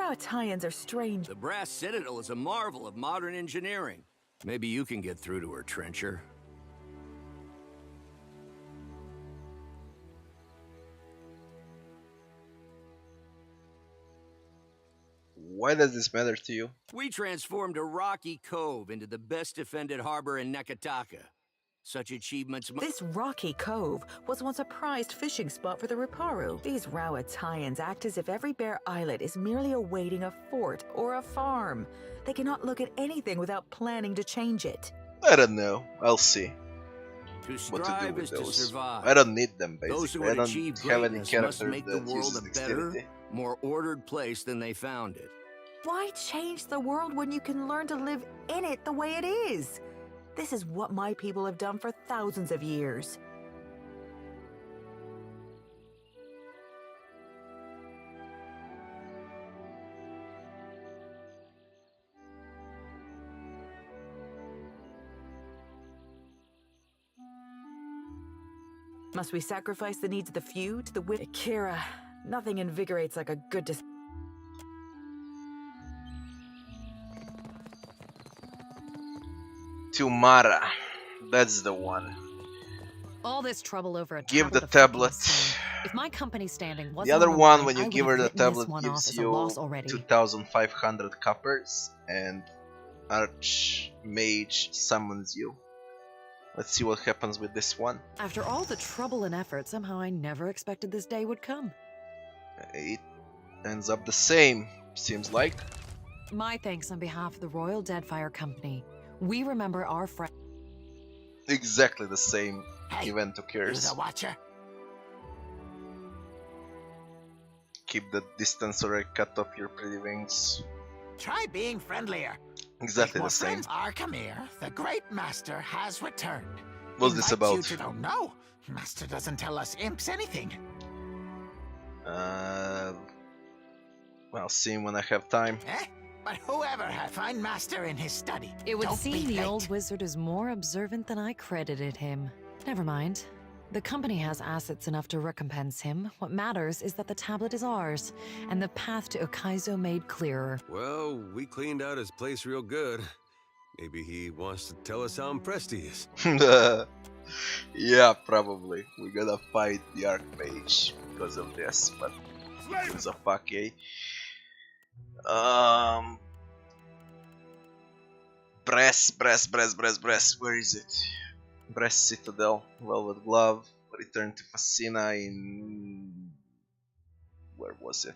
Rowettians are strange. The brass citadel is a marvel of modern engineering. Maybe you can get through to her, trencher. Why does this matter to you? We transformed a rocky cove into the best defended harbor in Nekataka. Such achievements... This rocky cove was once a prized fishing spot for the Riparu. These Rowettians act as if every bare islet is merely awaiting a fort or a farm. They cannot look at anything without planning to change it. I don't know. I'll see To what to do strive with is to those. survive. I don't need them, Those who basically. I would don't achieve have any greatness must character make the that world uses a better, dexterity. more ordered place than they found it. Why change the world when you can learn to live in it the way it is? This is what my people have done for thousands of years. Must we sacrifice the needs of the few to the wicked? Kira, nothing invigorates like a good To Mara. That's the one. All this trouble over a Give the tablet of tablet. freaking stone. If my company standing wasn't The other on one, line, when I you would give have her the written this tablet, one off gives as a you loss already. 2,500 coppers, and Archmage summons you. Let's see what happens with this one. After all the trouble and effort, somehow I never expected this day would come. It ends up the same, seems like. My thanks on behalf of the Royal Deadfire Company. We remember our friend. Exactly the same Hey, event You occurs. the watcher? Keep the distance or I cut off your pretty wings. Try being friendlier. Exactly Make more the same. friends. Archimere, the great master, has returned. What's this Invites about? You to no, master doesn't tell us imps anything. I'll see him when I have time. Eh? But whoever had find master in his study. It would Don't seem be the late. old wizard is more observant than I credited him. Never mind. The company has assets enough to recompense him. What matters is that the tablet is ours, and the path to Okaizo made clearer. Well, we cleaned out his place real good. Maybe he wants to tell us how impressed he is. Yeah, probably. We're gonna fight the Archmage because of this, but who's a fuck, eh? Bress. Where is it? Bress Citadel, Velvet Glove, Return to Fascina in... Where was it?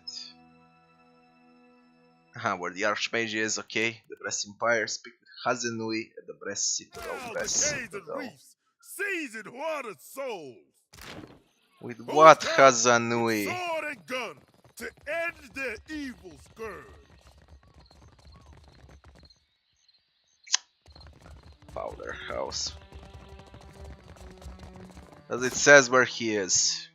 Where the Archmage is, okay. The Bress Empire, speak with Hazenui at the Bress Citadel. Bress Citadel. Seasoned water souls. With what Hazanui? Sword and gun to end their evil scourge. Powder House. As it says where he is.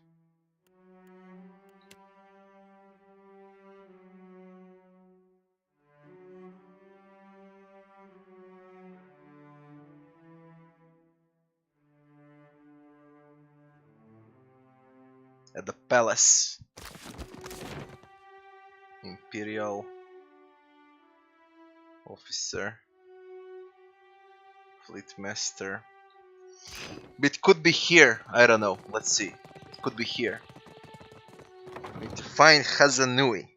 At the palace. Imperial officer. Fleet master. But it could be here. I don't know. Let's see. It could be here. I need to find Hazanui.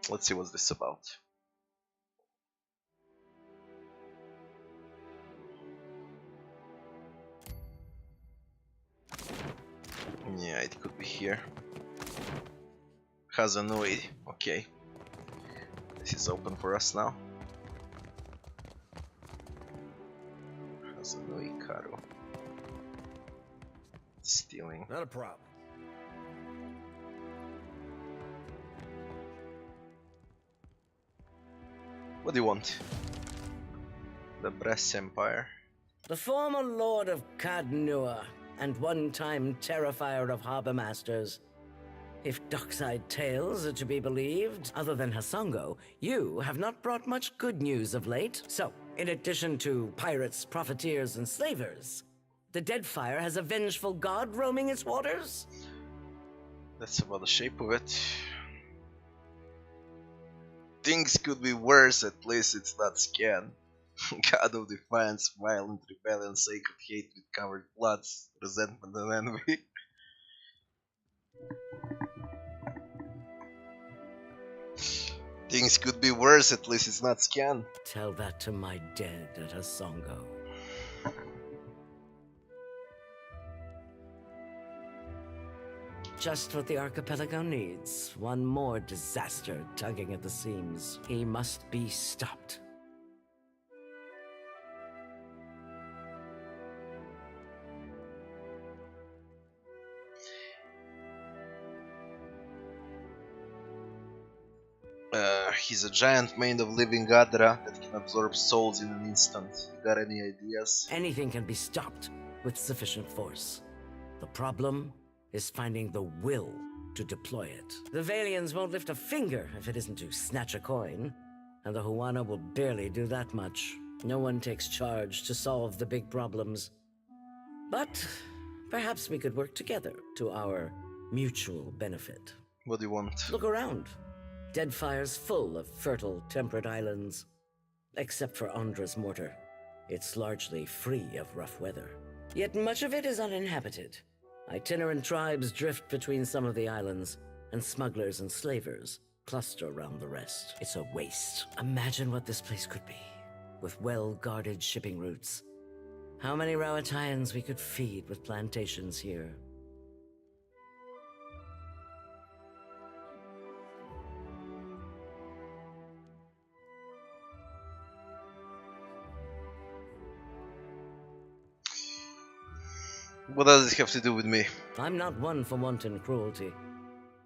Let's see what's this about. Yeah, it could be here. Hazanui. Okay. This is open for us now. Hazanui Karu. Stealing. Not a problem. What do you want? The Bress Empire. The former Lord of Cadnua, and one-time Terrifier of Harbor Masters. If dockside tales are to be believed, other than Hasongo, you have not brought much good news of late. So, in addition to pirates, profiteers, and slavers, the Deadfire has a vengeful god roaming its waters? That's about the shape of it. Things could be worse, at least it's not Scan. God of defiance, violent rebellion, sacred hate with covered bloods, resentment and envy. Things could be worse, at least it's not Scan. Tell that to my dead at Hasongo. Just what the archipelago needs. One more disaster tugging at the seams. He must be stopped. He's a giant made of living Gadra that can absorb souls in an instant. You got any ideas? Anything can be stopped with sufficient force. The problem is finding the will to deploy it. The Valians won't lift a finger if it isn't to snatch a coin, and the Huana will barely do that much. No one takes charge to solve the big problems. But perhaps we could work together to our mutual benefit. What do you want? Look around. Deadfire's full of fertile, temperate islands. Except for Andra's mortar. It's largely free of rough weather. Yet much of it is uninhabited. Itinerant tribes drift between some of the islands, and smugglers and slavers cluster around the rest. It's a waste. Imagine what this place could be, with well-guarded shipping routes. How many Rawatayans we could feed with plantations here. What does it have to do with me? I'm not one for wanton cruelty.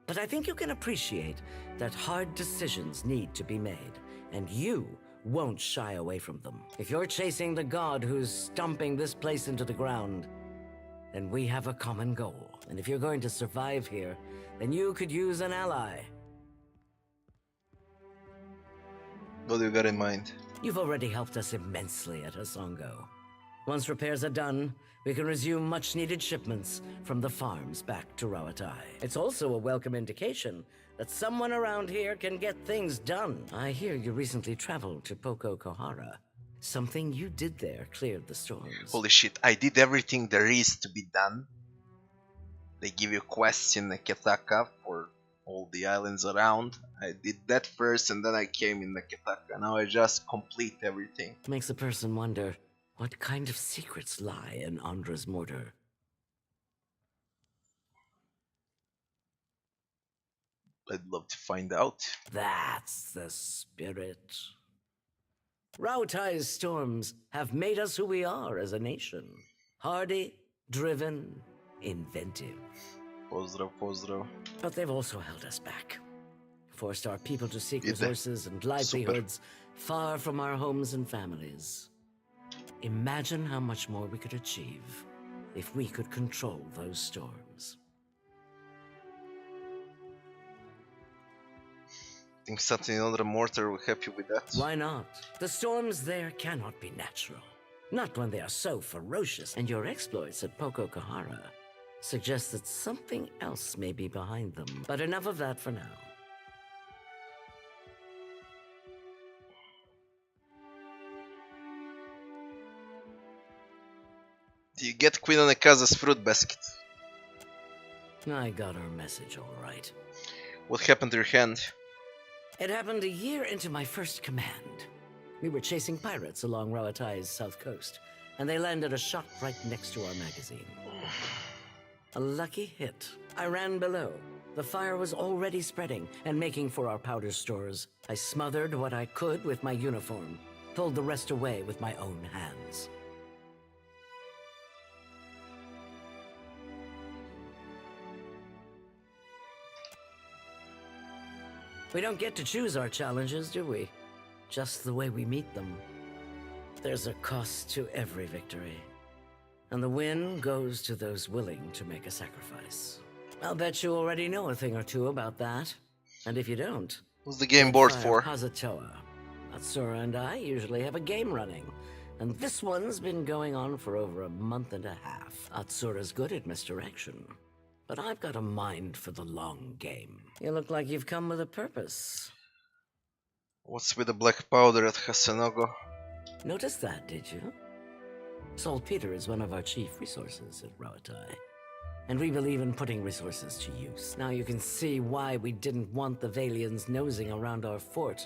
But I think you can appreciate that hard decisions need to be made, and you won't shy away from them. If you're chasing the god who's stomping this place into the ground, then we have a common goal. And if you're going to survive here, then you could use an ally. What do you got in mind? You've already helped us immensely at Hasongo. Once repairs are done, we can resume much-needed shipments from the farms back to Rawatai. It's also a welcome indication that someone around here can get things done. I hear you recently traveled to Poko Kohara. Something you did there cleared the storms. Holy shit, I did everything there is to be done. They give you quests in Neketaka for all the islands around. I did that first and then I came in Neketaka. Now I just complete everything. Makes a person wonder what kind of secrets lie in Andra's mortar. I'd love to find out. That's the spirit. Rautai's storms have made us who we are as a nation. Hardy, driven, inventive. Pozdro. But they've also held us back. Forced our people to seek Idę. resources and livelihoods far from our homes and families. Imagine how much more we could achieve if we could control those storms. Think something under mortar will help you with that? Why not? The storms there cannot be natural. Not when they are so ferocious, and your exploits at Poko Kahara suggest that something else may be behind them. But enough of that for now. Do you get Queen Onekaza's fruit basket? I got her message all right. What happened to your hand? It happened a year into my first command. We were chasing pirates along Rawatai's south coast, and they landed a shot right next to our magazine. A lucky hit. I ran below. The fire was already spreading and making for our powder stores. I smothered what I could with my uniform, pulled the rest away with my own hands. We don't get to choose our challenges, do we? Just the way we meet them. There's a cost to every victory. And the win goes to those willing to make a sacrifice. I'll bet you already know a thing or two about that. And if you don't... What's the game board for? Hazatoa. Atsura and I usually have a game running. And this one's been going on for over a month and a half. Atsura's good at misdirection. but I've got a mind for the long game. You look like you've come with a purpose. What's with the black powder at Hasanogo? Notice that, did you? Saltpeter is one of our chief resources at Rawatai, and we believe in putting resources to use. Now you can see why we didn't want the Valians nosing around our fort.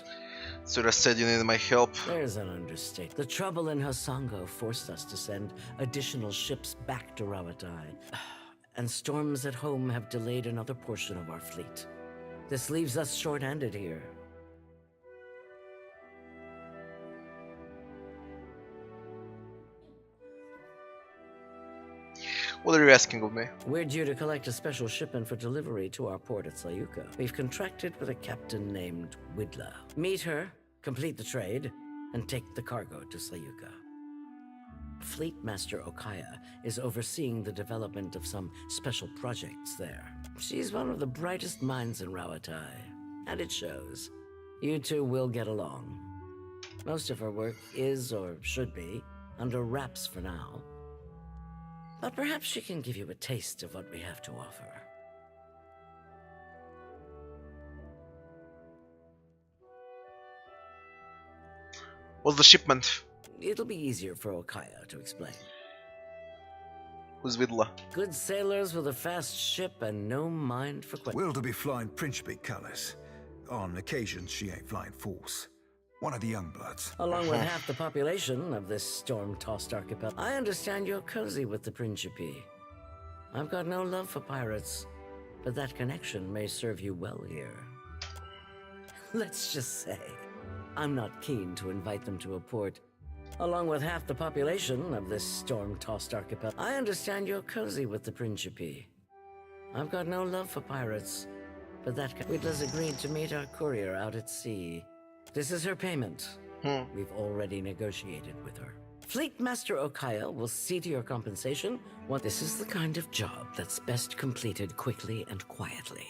Sura said you needed my help. There's an understatement. The trouble in Hasongo forced us to send additional ships back to Rawatai, and storms at home have delayed another portion of our fleet. This leaves us short-handed here. What are you asking of me? We're due to collect a special shipment for delivery to our port at Sayuka. We've contracted with a captain named Widla. Meet her, complete the trade, and take the cargo to Sayuka. Fleet Master Okaya is overseeing the development of some special projects there. She's one of the brightest minds in Rawatai, and it shows. You two will get along. Most of her work is, or should be, under wraps for now. But perhaps she can give you a taste of what we have to offer. What's the shipment? It'll be easier for Okaya to explain. Who's Vidla? Good sailors with a fast ship and no mind for questions. Will to be flying Principe colours. On occasions, she ain't flying force. One of the young bloods. Along with half the population of this storm-tossed archipelago. I understand you're cozy with the Principe. I've got no love for pirates, but that connection may serve you well here. Let's just say, I'm not keen to invite them to a port. Along with half the population of this storm-tossed archipelago. I understand you're cozy with the Principe. I've got no love for pirates, but that Widla's agreed to meet our courier out at sea. This is her payment. We've already negotiated with her. Fleet Master Okaya will see to your compensation. This is the kind of job that's best completed quickly and quietly.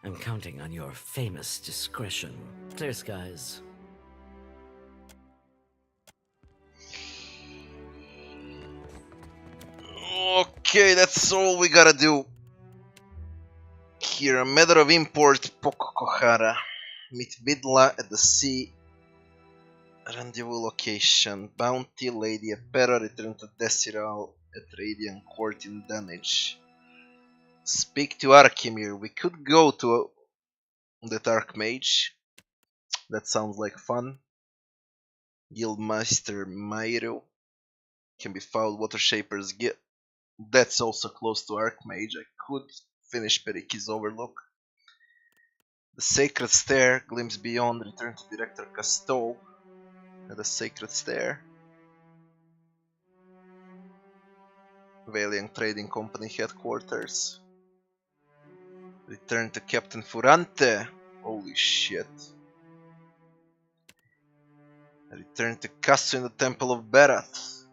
I'm counting on your famous discretion. Clear skies. Okay, that's all we gotta do. Here, a matter of import, Pokokohara. Meet Vidla at the sea. Rendezvous location. Bounty, Lady Apera, return to Desiral at Radiant Court in Dunwich. Speak to Arkemir. We could go to that Archmage. That sounds like fun. Guildmaster Mairo. Can be fouled. Water Shapers. That's also close to Archmage. I could finish Periki's Overlook. The Sacred Stair, glimpse beyond, return to Director Castol at the Sacred Stair. Valiant Trading Company headquarters. Return to Captain Furante. Holy shit. Return to Casso in the Temple of Berath.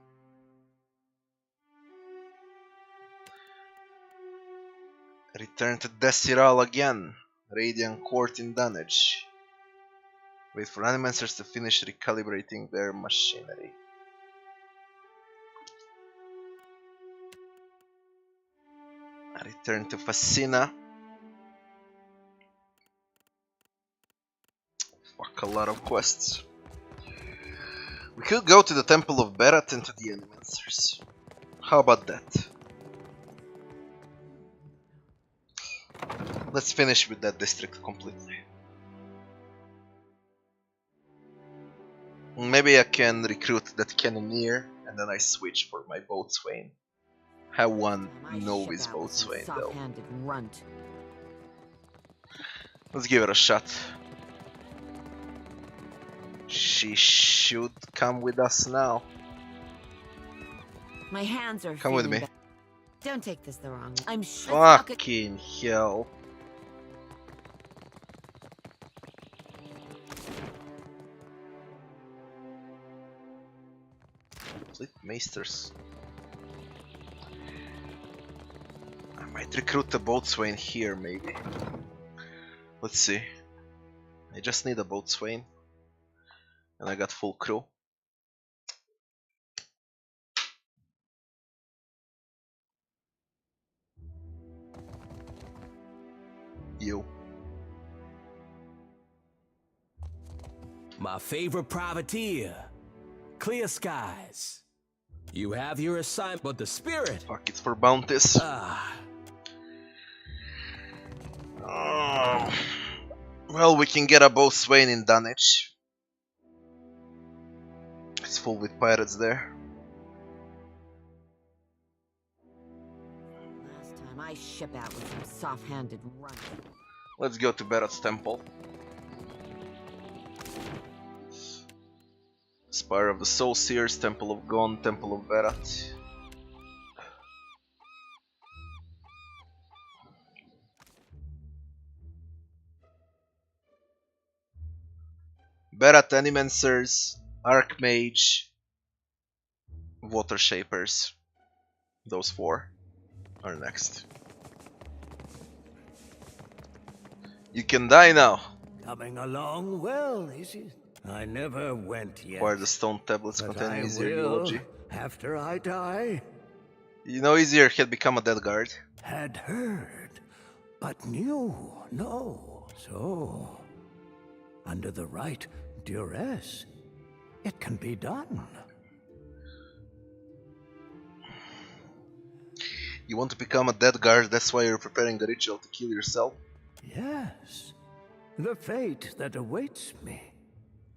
Return to Desiral again. Radiant Court in Dunwich. Wait for Animancers to finish recalibrating their machinery. Return to Fascina. Fuck, a lot of quests. We could go to the Temple of Berath and to the Animancers. How about that? Let's finish with that district completely. Maybe I can recruit that cannoneer and then I switch for my boatswain. Have one novice boatswain though. Let's give it a shot. She should come with us now. My hands are Come with feeling me. Don't take this the wrong way. I'm sure. Fucking hell. Fleet Maesters. I might recruit the boatswain here, maybe. Let's see. I just need a boatswain. And I got full crew. You. My favorite privateer. Clear skies. You have your assignment, but the spirit. Fuck, it's for bounties. Well, we can get a Boatswain in Dunwich. It's full with pirates there. Last time I ship out with some soft-handed runt. Let's go to Berat's temple. Spire of the Soul Seers, Temple of Gon, Temple of Berat. Berat Animancers, Archmage, Water Shapers. Those four are next. You can die now. Coming along well, is it? I never went yet. Acquire the stone tablets but containing I easier will eulogy. After I die. You know, easier had become a dead guard. Had heard, but knew no. So, under the right duress, it can be done. You want to become a dead guard, that's why you're preparing the ritual to kill yourself? Yes, the fate that awaits me.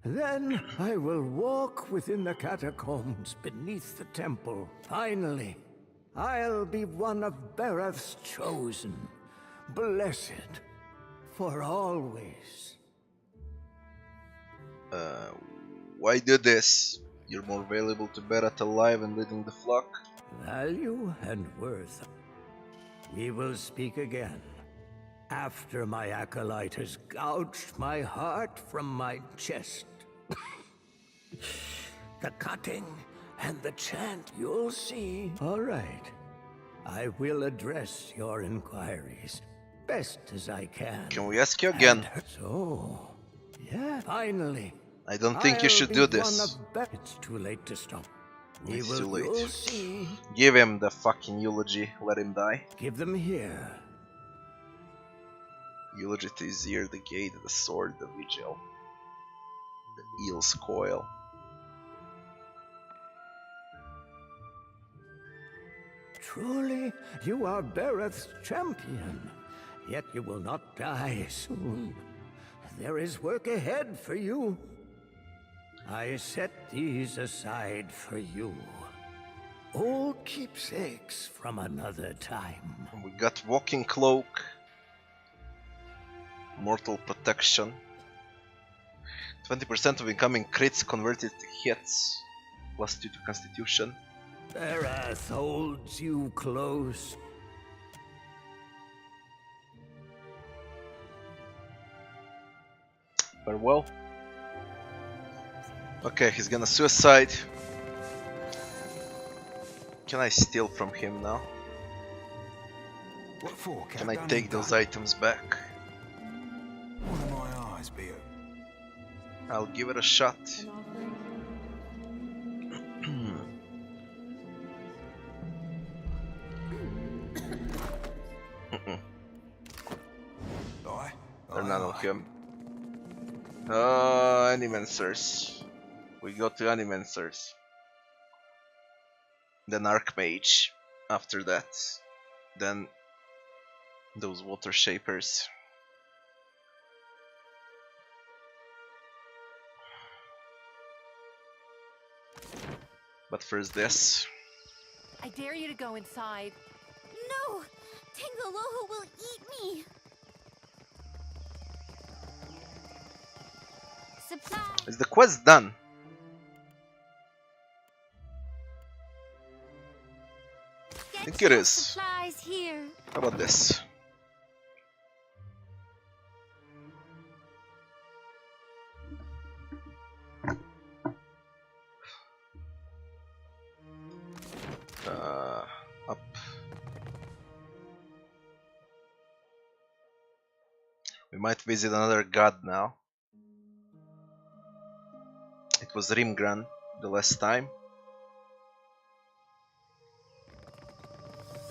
Then I will walk within the catacombs beneath the temple. Finally, I'll be one of Berath's chosen, blessed for always. Why do this? You're more valuable to Berath alive and leading the flock. Value and worth. We will speak again. After my acolyte has gouged my heart from my chest. The cutting and the chant, you'll see. All right. I will address your inquiries best as I can. Can we ask you again? So, yeah, finally. I don't think you should do this. It's too late to stop. It's too late. You'll see. Give him the fucking eulogy, let him die. Give them here. Eulogy to Izir, the gate, the sword, the vigil, the eel's coil. Truly, you are Berath's champion. Yet you will not die soon. There is work ahead for you. I set these aside for you. Old keepsakes from another time. We got Walking Cloak, Mortal Protection, 20% of incoming crits converted to hits, +2 to Constitution. Berath holds you close. Farewell. Okay, he's gonna suicide. Can I steal from him now? What for? Can I take those items back? One of my eyes, be it. I'll give it a shot. They're none of him. Animancers. We go to Animancers. Then Archmage. After that. Then those Water Shapers. But first this. I dare you to go inside. No! Tangaloho will eat me! Supply! Is the quest done? I think it is. Supplies here. How about this? Up. We might visit another god now. It was Rimgran the last time.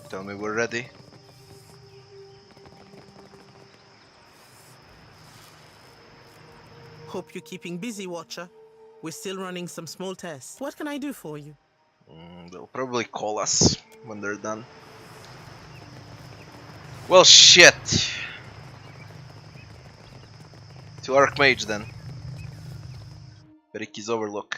Tell me we're ready. Hope you're keeping busy, Watcher. We're still running some small tests. What can I do for you? They'll probably call us when they're done. Well, shit. To Archmage then. Ricky's Overlook.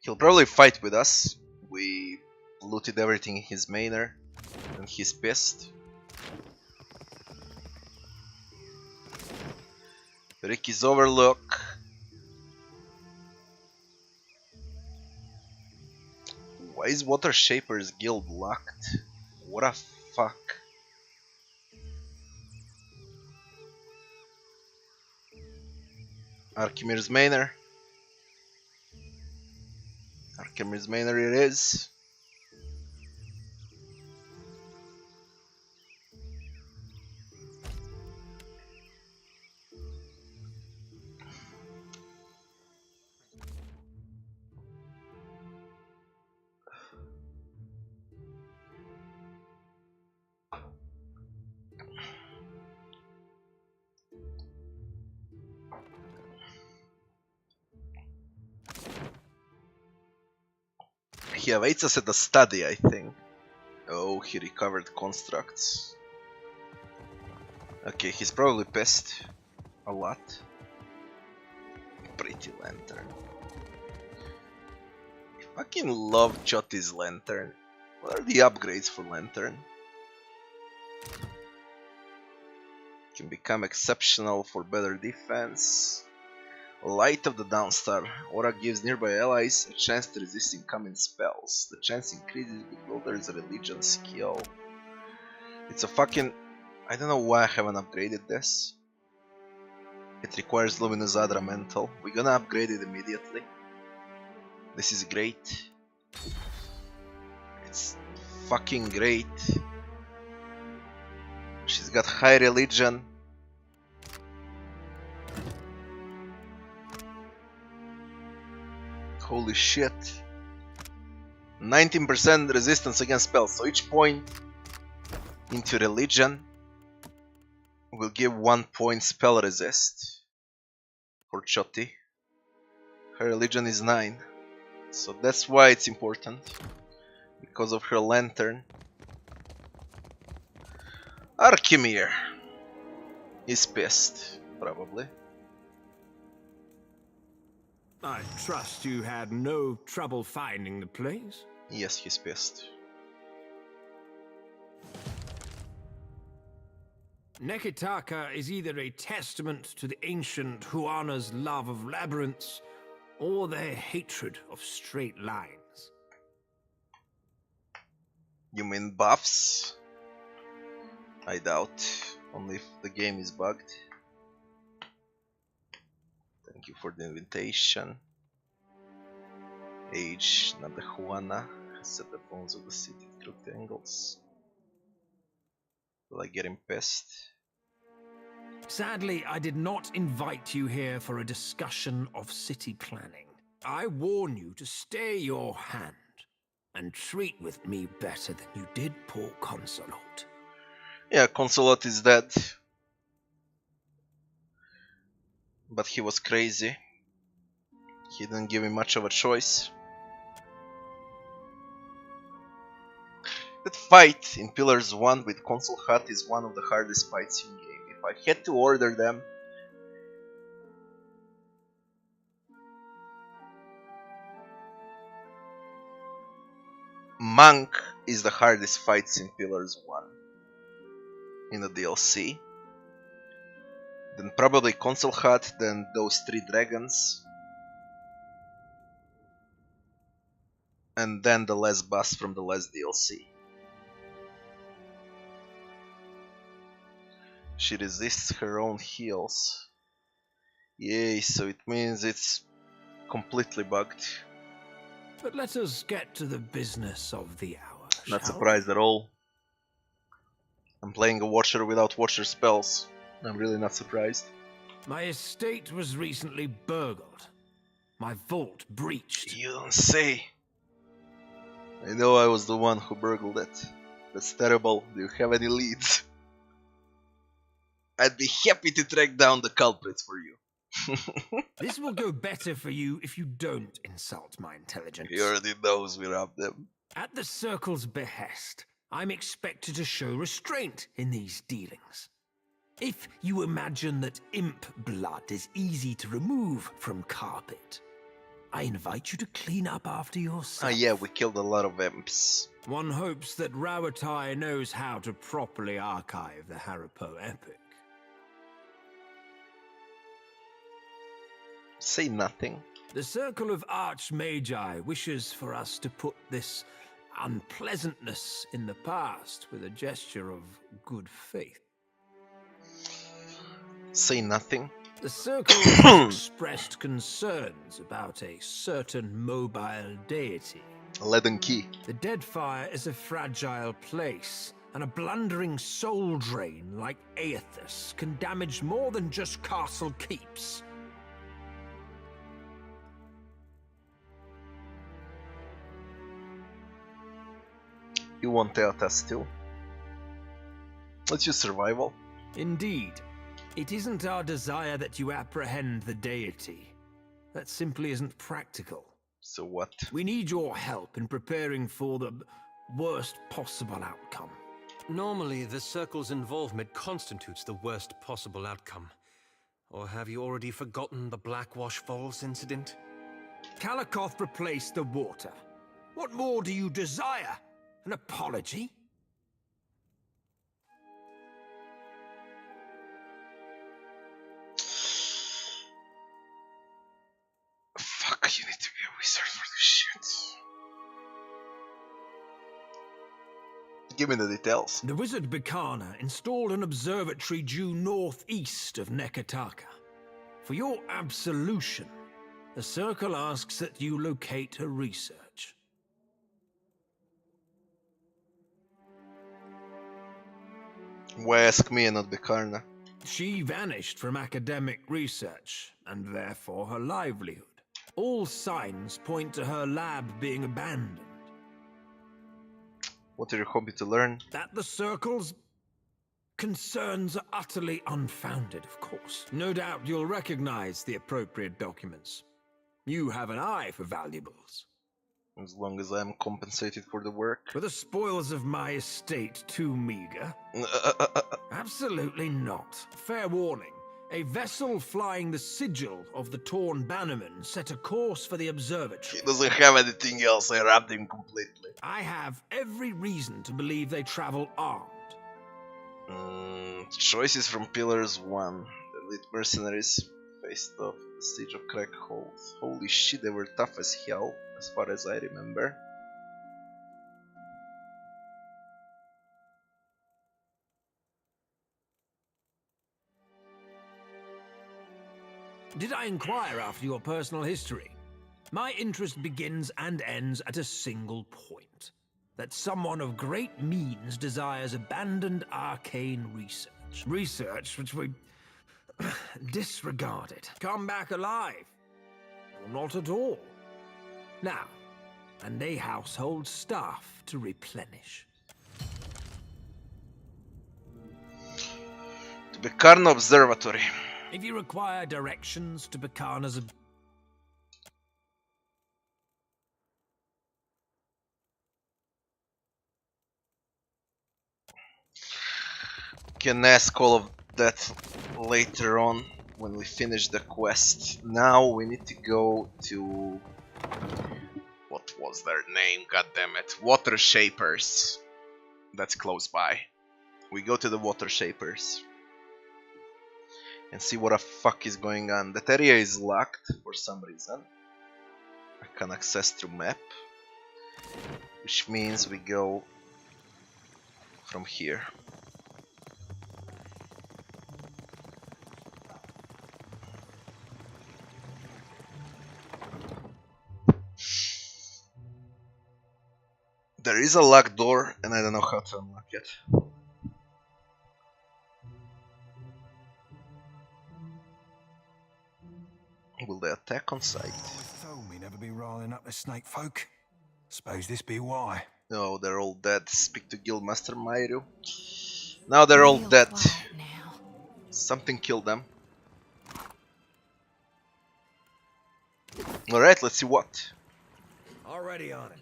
He'll probably fight with us. We looted everything in his manor, and he's pissed. Ricky's Overlook. Why is Water Shaper's guild locked? What a fuck. Archimir's Manor. Archimir's Manor it is. He awaits us at the study, I think. Oh, he recovered constructs. Okay, he's probably pissed. A lot. Pretty lantern. I fucking love Chotti's lantern. What are the upgrades for lantern? Can become exceptional for better defense. Light of the Dawnstar. Aura gives nearby allies a chance to resist incoming spells. The chance increases with Builder's religion skill. It's a fucking... I don't know why I haven't upgraded this. It requires Luminous Adra Mental. We're gonna upgrade it immediately. This is great. It's fucking great. She's got high religion. Holy shit. 19% resistance against spells. So each point into religion will give 1 point spell resist for Chotti. Her religion is 9. So that's why it's important. Because of her lantern. Archimir is pissed, probably. I trust you had no trouble finding the place? Yes, he's pissed. Nekitaka is either a testament to the ancient Huana's love of labyrinths, or their hatred of straight lines. You mean buffs? I doubt. Only if the game is bugged. Thank you for the invitation. Age, not the Juana, has set the bones of the city at crooked angles. Will I get him pissed? Sadly, I did not invite you here for a discussion of city planning. I warn you to stay your hand and treat with me better than you did poor Consulate. Yeah, Consulate is dead. But he was crazy. He didn't give me much of a choice. That fight in Pillars 1 with Consul Hut is one of the hardest fights in game. If I had to order them, Monk is the hardest fights in Pillars 1 in the DLC. Then probably Consul Hut, then those 3 dragons. And then the last boss from the last DLC. She resists her own heals. Yay, so it means it's completely bugged. But let us get to the business of the hour. Not surprised at all. I'm playing a Watcher without Watcher spells. I'm really not surprised. My estate was recently burgled. My vault breached. You don't say. I know I was the one who burgled it. That's terrible. Do you have any leads? I'd be happy to track down the culprits for you. This will go better for you if you don't insult my intelligence. He already knows we robbed them. At the Circle's behest, I'm expected to show restraint in these dealings. If you imagine that imp blood is easy to remove from carpet, I invite you to clean up after yourself. Ah yeah, we killed a lot of imps. One hopes that Rawatai knows how to properly archive the Haripo epic. Say nothing. The Circle of Archmagi wishes for us to put this unpleasantness in the past with a gesture of good faith. Say nothing. The Circle has expressed concerns about a certain mobile deity. Leaden key. The Deadfire is a fragile place, and a blundering soul drain like Aethys can damage more than just castle keeps. You want Aethys too? Let's use survival. Indeed. It isn't our desire that you apprehend the deity. That simply isn't practical. So what? We need your help in preparing for the worst possible outcome. Normally, the Circle's involvement constitutes the worst possible outcome. Or have you already forgotten the Blackwash Falls incident? Kalakoth replaced the water. What more do you desire? An apology? Fuck, you need to be a wizard for this shit. Give me the details. The wizard Bikana installed an observatory due northeast of Nekataka. For your absolution, the Circle asks that you locate her research. Why ask me and not Bikarna? She vanished from academic research, and therefore her livelihood. All signs point to her lab being abandoned. What are you hoping to learn? That the Circle's concerns are utterly unfounded, of course. No doubt you'll recognize the appropriate documents. You have an eye for valuables. As long as I'm compensated for the work. Were the spoils of my estate too meager? Absolutely not. Fair warning. A vessel flying the sigil of the Torn Bannerman set a course for the observatory. He doesn't have anything else, I robbed him completely. I have every reason to believe they travel armed. Choices from Pillars 1. The elite mercenaries faced off the siege of Crackhold. Holy shit, they were tough as hell, as far as I remember. Did I inquire after your personal history? My interest begins and ends at a single point. That someone of great means desires abandoned arcane research. Research which we disregarded. Come back alive. Or not at all. Now, and a household staff to replenish. To Bikarna Observatory. If you require directions to Bikana's... Can ask all of that later on when we finish the quest. Now we need to go to... What was their name? God damn it. Water Shapers. That's close by. We go to the Water Shapers and see what the fuck is going on. That area is locked for some reason. I can access through map, which means we go from here. There is a locked door and I don't know how to unlock it. Will they attack on sight? Always told me never be riling up the snake folk. Suppose this be why. No, they're all dead. Speak to Guildmaster Mairu. Now they're all dead. Something killed them. Alright, let's see what. Already on it.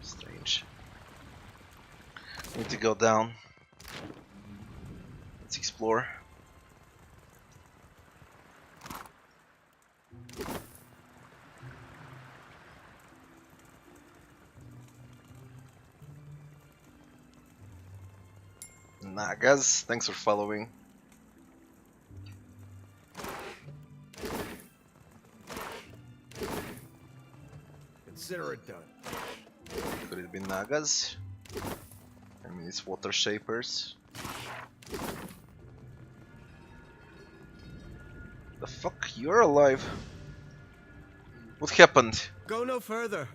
Strange. Need to go down. Let's explore. Nagas, thanks for following. Consider it done. Could it be Nagas? I mean, it's water shapers. The fuck? You're alive? What happened? Go no further.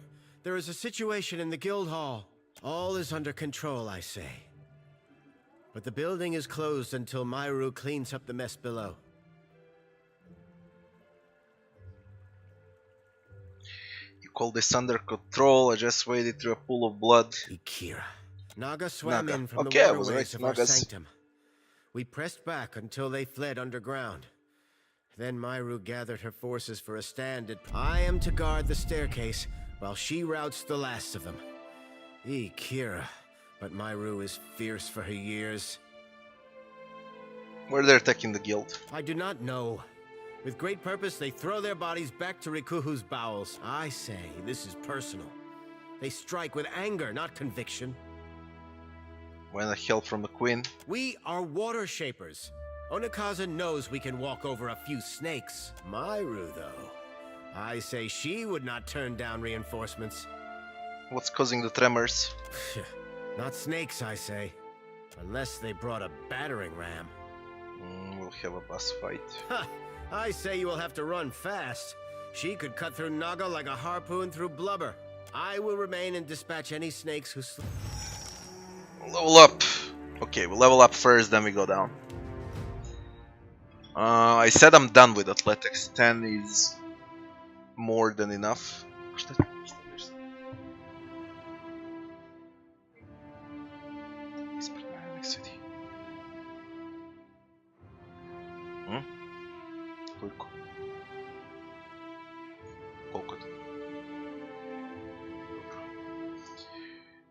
There is a situation in the guild hall. All is under control, I say. But the building is closed until Mairu cleans up the mess below. You call this under control? I just waded through a pool of blood. Ikira. Naga swam in from Okay, I the was waterways right, of our Nagas. sanctum. We pressed back until they fled underground. Then Mairu gathered her forces for a stand at... I am to guard the staircase while she routs the last of them. Ikira. But Mairu is fierce for her years. Where they're attacking the guild? I do not know. With great purpose, they throw their bodies back to Rikuhu's bowels. I say, this is personal. They strike with anger, not conviction. When the help from the queen? We are water shapers. Onikaza knows we can walk over a few snakes. Mairu, though, I say she would not turn down reinforcements. What's causing the tremors? Not snakes, I say. Unless they brought a battering ram. We'll have a boss fight. Ha! I say you will have to run fast. She could cut through Naga like a harpoon through blubber. I will remain and dispatch any snakes who Level up. Okay, we'll level up first, then we go down. I said I'm done with athletics. 10 is more than enough.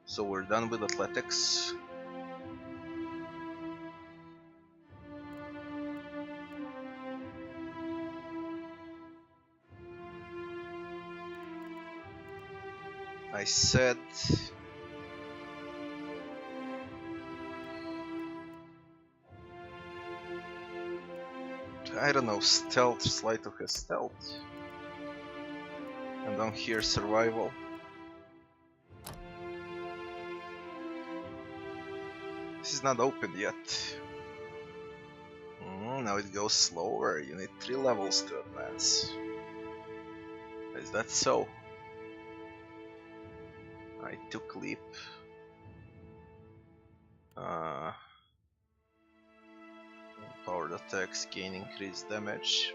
So we're done with athletics. I said I don't know, stealth, sleight of his stealth. And down here survival. This is not open yet. Now it goes slower. You need 3 levels to advance. Is that so? I took leap. Powered attacks gain increased damage.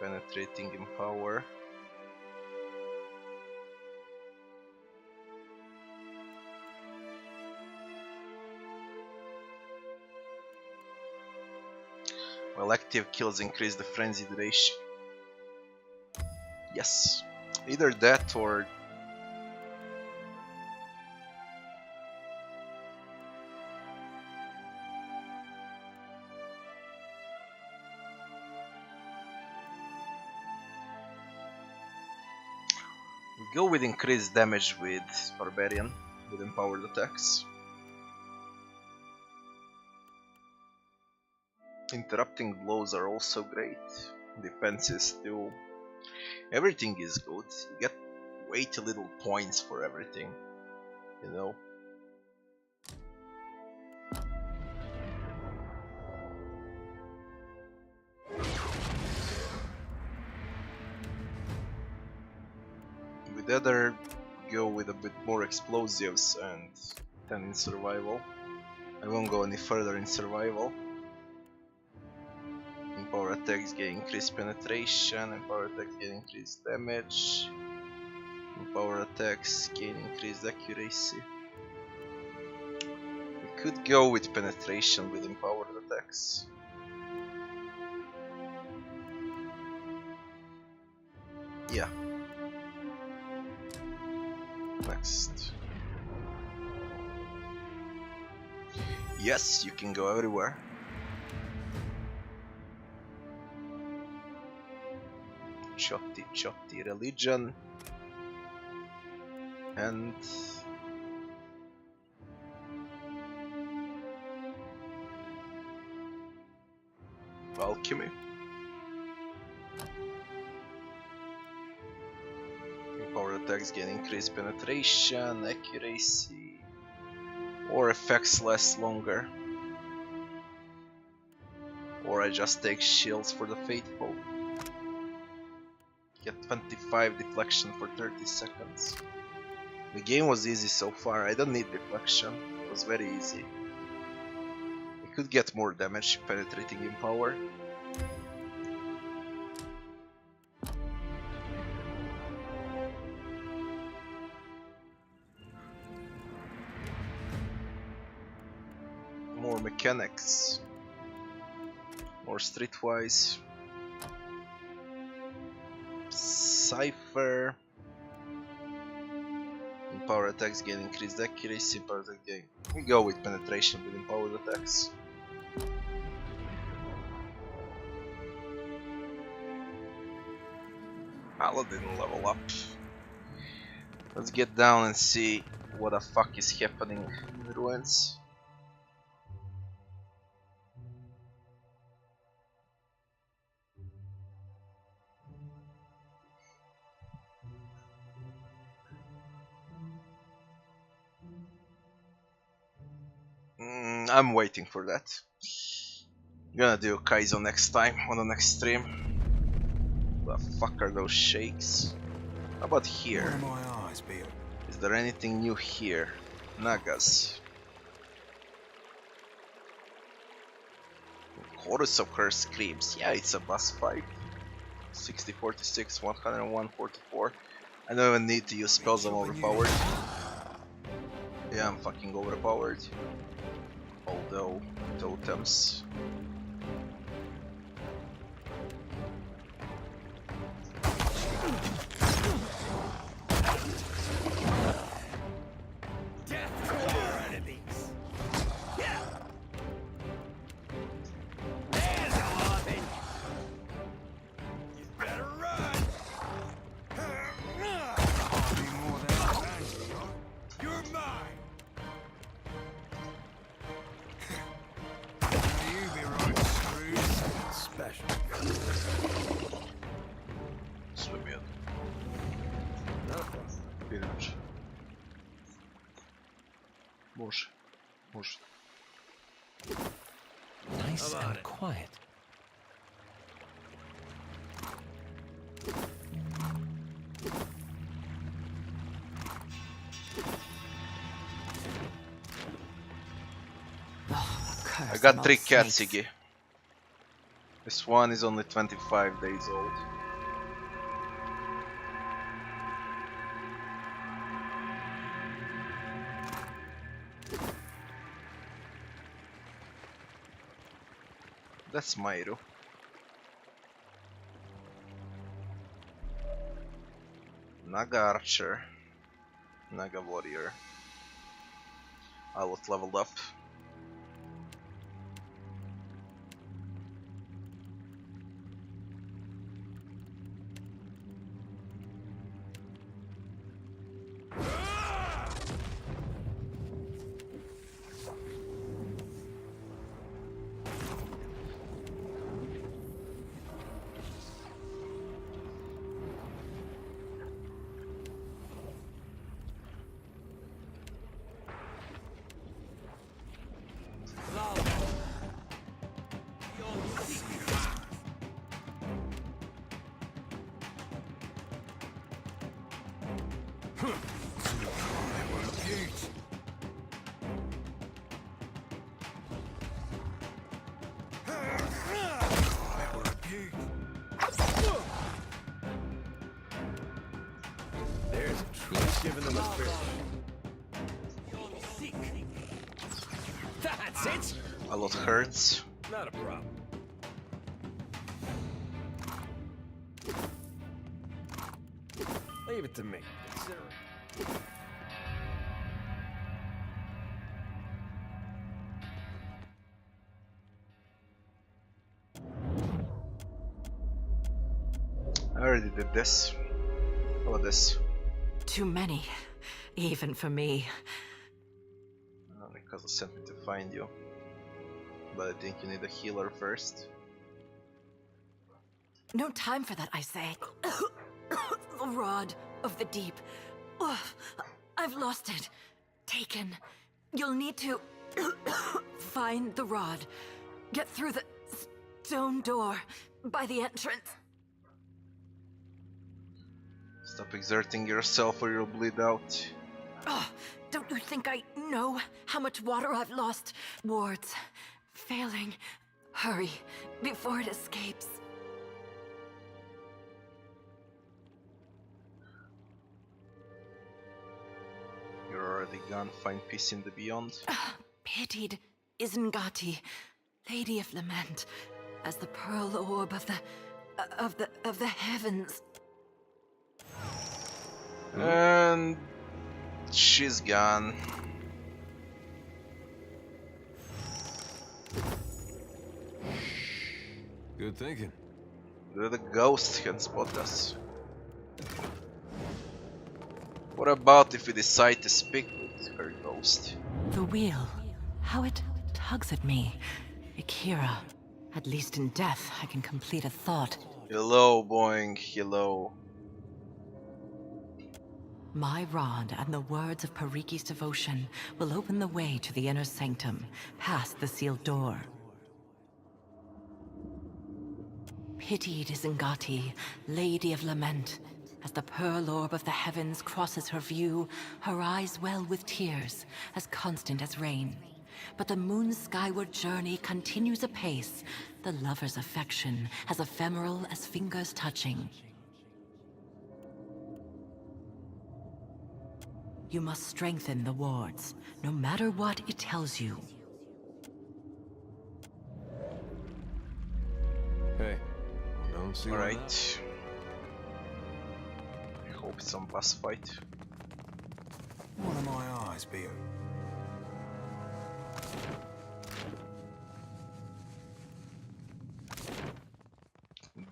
Penetrating in power. While active kills increase the frenzy duration. Yes. Either that or we go with increased damage with Barbarian with empowered attacks. Interrupting blows are also great. Defense is too. Everything is good. You get way too little points for everything, you know. We'd either go with a bit more explosives and 10 in survival. I won't go any further in survival. In power attacks gain increased penetration, in power attacks gain increased damage, in power attacks gain increased accuracy. We could go with penetration with empowered attacks. Yeah. Next. Yes, you can go everywhere. Chotti religion. And alchemy. Power attacks gain increased penetration, accuracy, or effects last longer. Or I just take shields for the faithful. Get 25 deflection for 30 seconds. The game was easy so far, I don't need deflection, it was very easy. We could get more damage penetrating in power. More mechanics, more streetwise. Cypher. Power attacks gain increased accuracy, power attack gain. We go with penetration with empowered attacks. Paladin level up. Let's get down and see what the fuck is happening in Ruins. I'm waiting for that. I'm gonna do Kaizo next time on the next stream. What the fuck are those shakes? How about here? Is there anything new here? Nagas. Chorus of Cursed Screams. Yeah, it's a boss fight. 60, 46, 101, 44. I don't even need to use spells, I'm overpowered. Yeah, I'm fucking overpowered. Although, totems. Może. Nice and quiet. I got 3 cats, Iggy. This one is only 25 days old. That's Mairu. Naga Archer. Naga Warrior. I was leveled up. There's a truth giving them a spirit. That's it. A lot hurts. Not a problem. Leave it to me. Consider it. I already did this. How about this? Too many, even for me. Because it sent me to find you. But I think you need a healer first. No time for that, I say. The rod of the deep. Ugh, I've lost it. Taken. You'll need to find the rod. Get through the stone door by the entrance. Stop exerting yourself or you'll bleed out. Oh, don't you think I know how much water I've lost? Wards. Failing. Hurry, before it escapes. You're already gone. Find peace in the beyond. Pitied Isengati, Lady of Lament, as the pearl orb of the heavens. And she's gone. Good thinking. The ghost can spot us. What about if we decide to speak with her ghost? The wheel, how it tugs at me. Akira, at least in death I can complete a thought. Hello, Boing, hello. My rod and the words of Pariki's devotion will open the way to the inner sanctum, past the sealed door. Pitied Isengati, Lady of Lament, as the pearl orb of the heavens crosses her view, her eyes well with tears, as constant as rain. But the moon's skyward journey continues apace, the lover's affection as ephemeral as fingers touching. You must strengthen the wards, no matter what it tells you. Hey, don't see. Alright. I hope it's some boss fight. One of my eyes be open.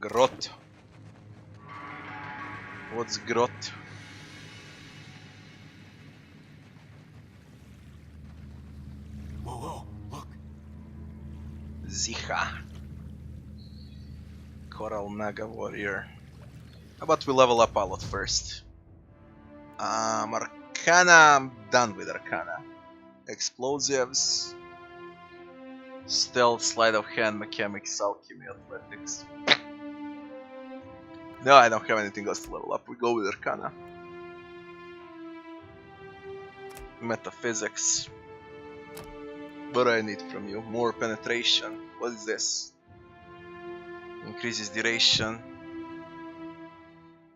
Grot. What's grot? Whoa, whoa, look. Ziha. Coral Naga warrior. How about we level up a lot first? Arcana, I'm done with Arcana. Explosives. Stealth, sleight of hand, mechanics, alchemy, athletics. No, I don't have anything else to level up. We go with Arcana. Metaphysics. What do I need from you? More penetration. What is this? Increases duration.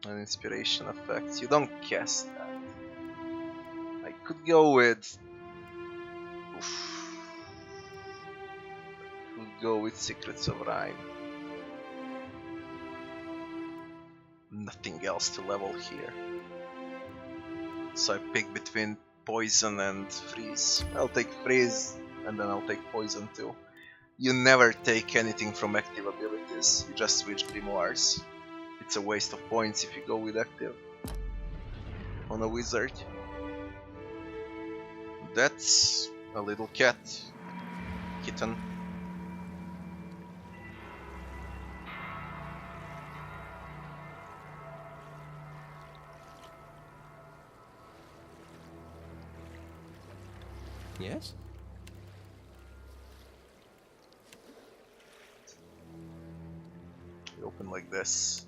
And inspiration effects. You don't cast that. I could go with... Oof. Could go with Secrets of Rhyme. Nothing else to level here. So I pick between Poison and Freeze. I'll take Freeze and then I'll take Poison too. You never take anything from active abilities, you just switch grimoires. It's a waste of points if you go with active on a wizard. That's a little cat. Kitten. Yes? Open like this.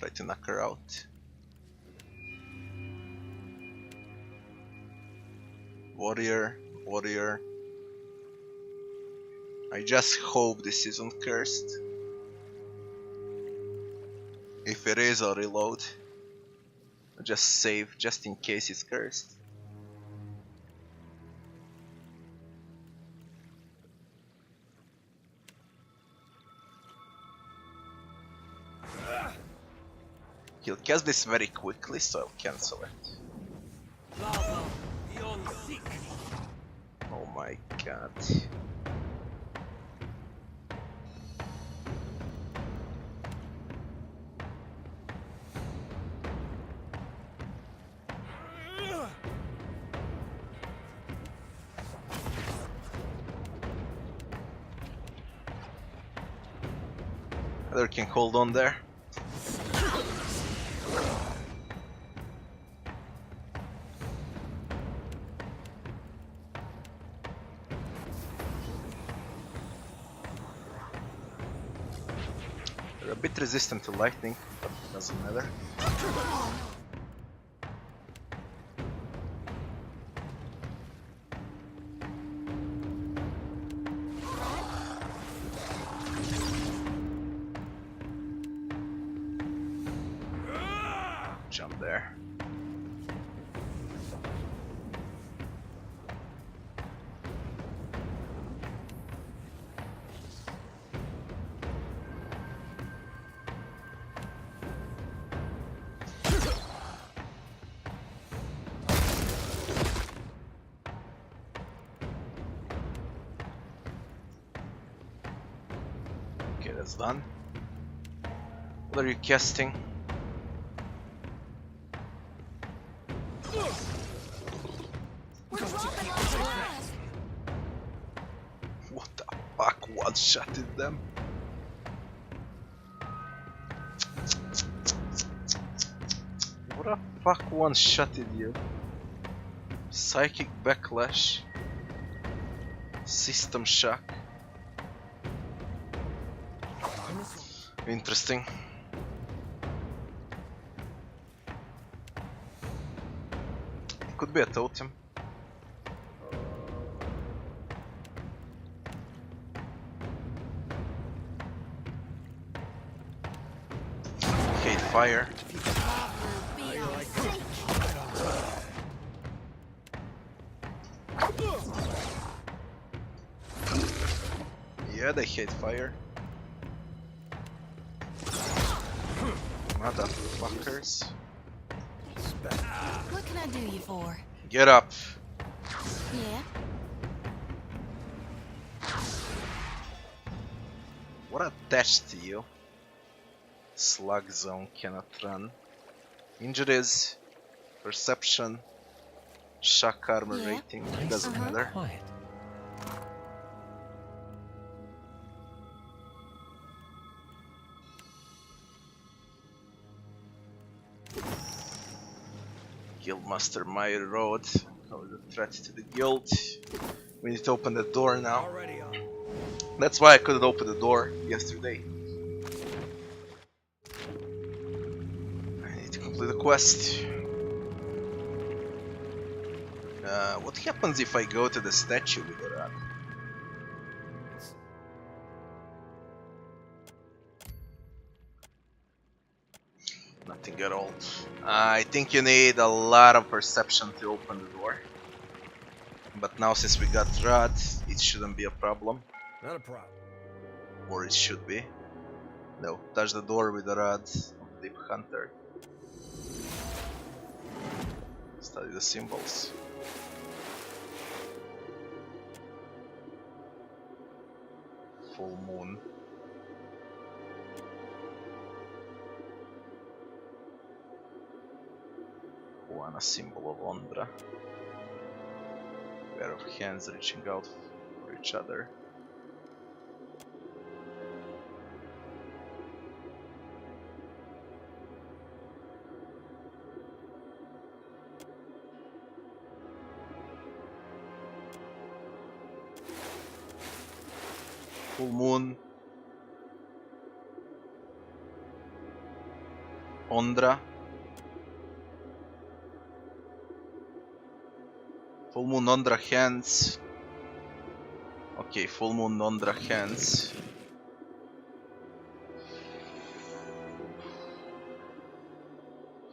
Try to knock her out. Warrior, warrior. I just hope this isn't cursed. If it is, I'll reload. I'll just save, just in case it's cursed. He'll cast this very quickly, so I'll cancel it. Oh my god. Other can hold on there. They're a bit resistant to lightning, but it doesn't matter. Jump there. Okay, that's done. What are you casting? What the fuck one-shotted them? What the fuck one-shotted you? Psychic backlash. System shock. Interesting. Could be a totem. Hate fire. Yeah, they hate fire. Motherfuckers. What can I do you for? Get up. Yeah? What attached to you? Slug zone cannot run. Injuries, perception, shock armor rating, doesn't matter. Quiet. Guildmaster Meyer Road. Oh, the threat to the guild. We need to open the door now. That's why I couldn't open the door yesterday. I need to complete the quest. What happens if I go to the statue with the rod? Nothing at all. I think you need a lot of perception to open the door. But now since we got rod, it shouldn't be a problem. Not a problem. Or it should be. No, touch the door with the rod of the Deep Hunter. Study the symbols. Full moon. One, a symbol of Ondra. Pair of hands reaching out for each other. Full moon. Ondra. Full moon Ondra hands. Okay, full moon Ondra hands.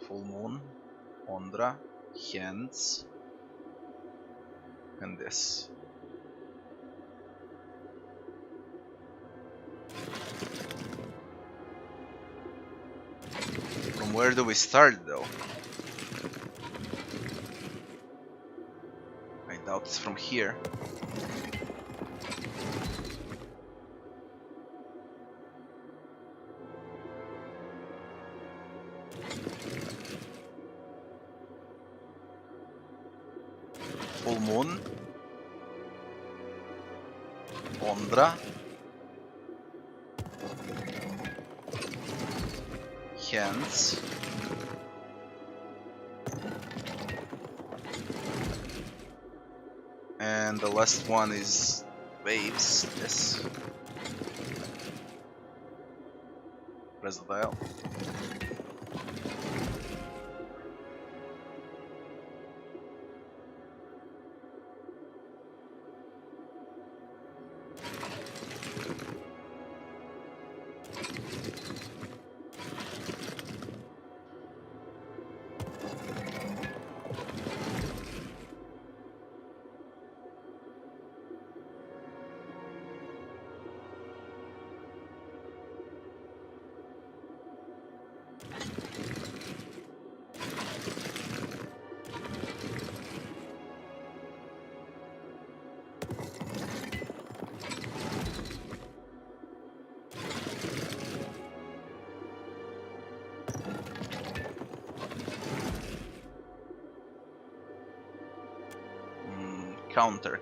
Full moon Ondra hands. And this. From where do we start though? I doubt it's from here. Full moon. Ondra. Hands. And the last one is waves. Yes. Press the dial.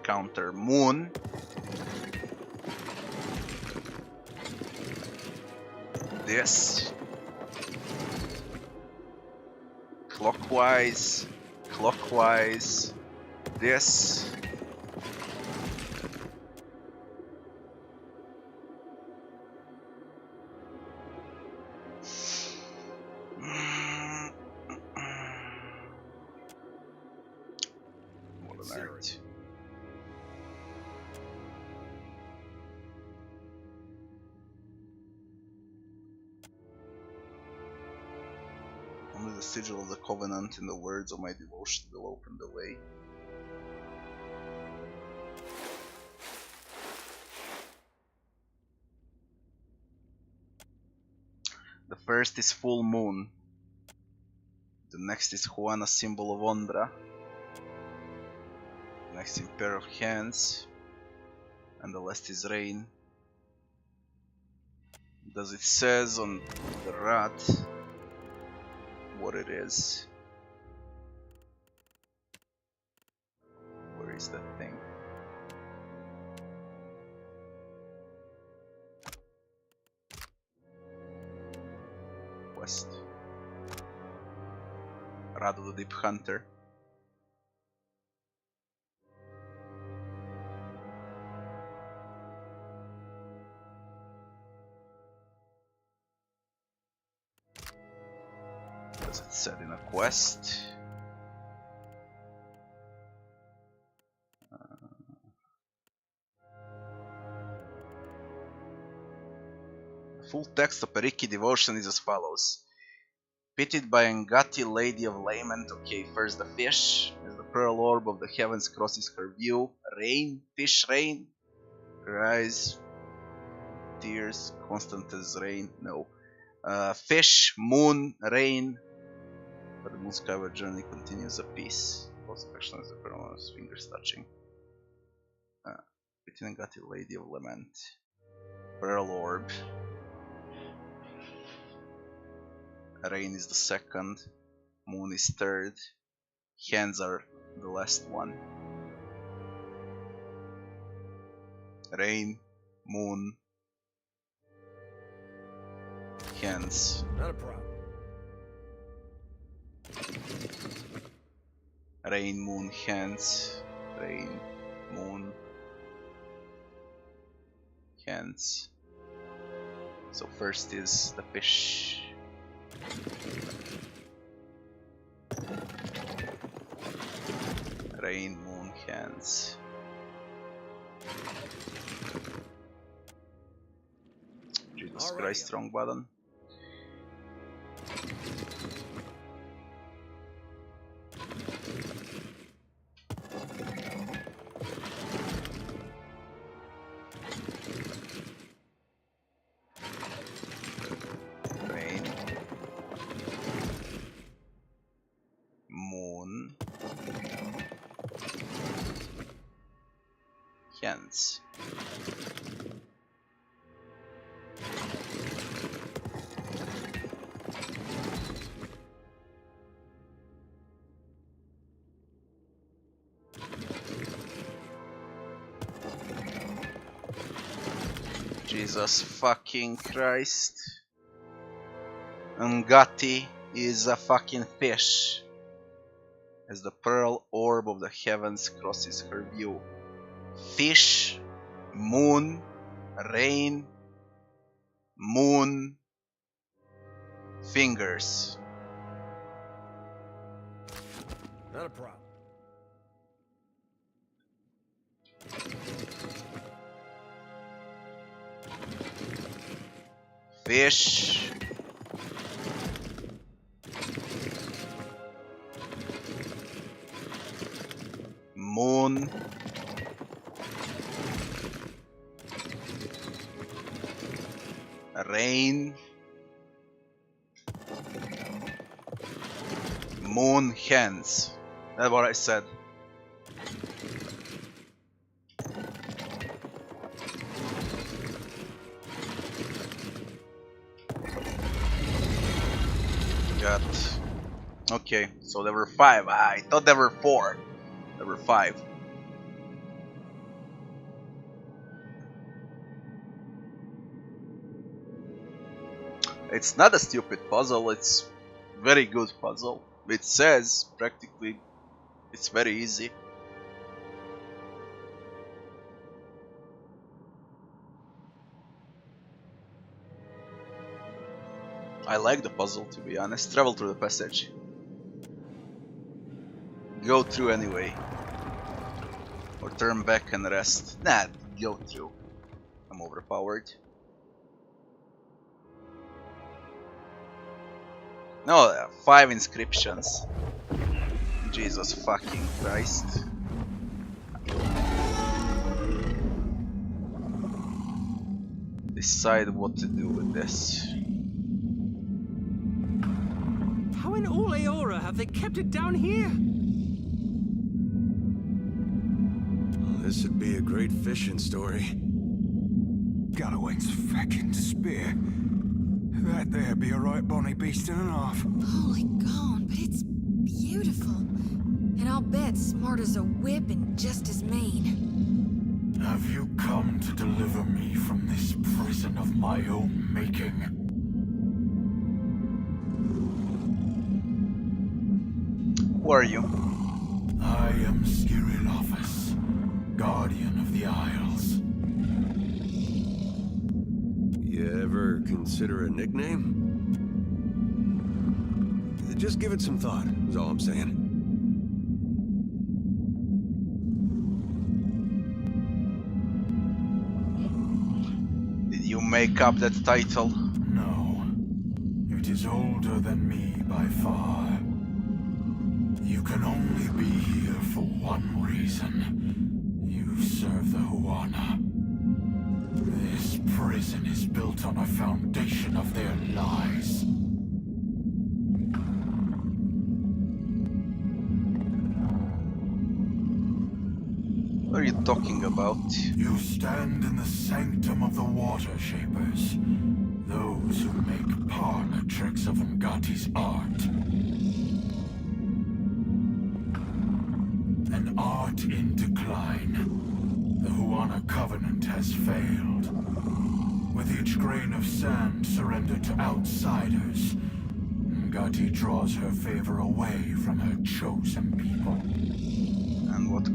Counter, moon. This. Clockwise. This. What an art. Only the sigil of the covenant and the words of my devotion will open the way. The first is full moon. The next is Juana, symbol of Ondra. Next in pair of hands. And the last is rain. Does it says on the rat what it is? Where is that thing? West. Radu the Deep Hunter. As it said in a quest. The full text of Periki devotion is as follows. Pitied by Angati, Lady of Lament. Okay, first the fish. As the pearl orb of the heavens crosses her view. Rain, fish rain. Rise, tears, constant as rain. No. Fish, moon, rain. But the moon skyward journey continues apace. Close affection as the pearl's fingers touching. Between Angati, Lady of Lament. Pearl orb. Rain is the second, moon is third, hands are the last one. Rain, moon, hands. Not a problem. Rain, moon, hands. Rain, moon, hands. So first is the fish. Rain, moon, hands. Jesus Christ, wrong button. Rain. Moon. Hands. Jesus fucking Christ. Ngati is a fucking fish. As the pearl orb of the heavens crosses her view. Fish, moon, rain, moon, fingers. Not a problem. Fish. Moon. Rain. Moon hands. That's what I said. Got. Okay, so there were 5. I thought there were 4. There were 5. It's not a stupid puzzle, it's very good puzzle. It says practically it's very easy. I like the puzzle, to be honest. Travel through the passage. Go through anyway. Or turn back and rest. Nah, go through. I'm overpowered. No, 5 inscriptions. Jesus fucking Christ. Decide what to do with this. How in all Aora have they kept it down here? This would be a great fishing story. Galloway's feckin' spear. That there be a right bonny beast and a half. Holy gone, but it's beautiful. And I'll bet smart as a whip and just as mean. Have you come to deliver me from this prison of my own making? Who are you? I am Skirilophus, Guardian of the Isles. You ever consider a nickname? Just give it some thought, is all I'm saying. Did you make up that title? No. It is older than me by far. You can only be here for one reason. You serve the Huana. This prison is built on a foundation of their lies. What are you talking about? You stand in the sanctum of the Water Shapers. Those who make parlor tricks of Ngati's art. An art in decline. The Huana Covenant has failed. With each grain of sand surrendered to outsiders, Ngati draws her favor away from her chosen people. And what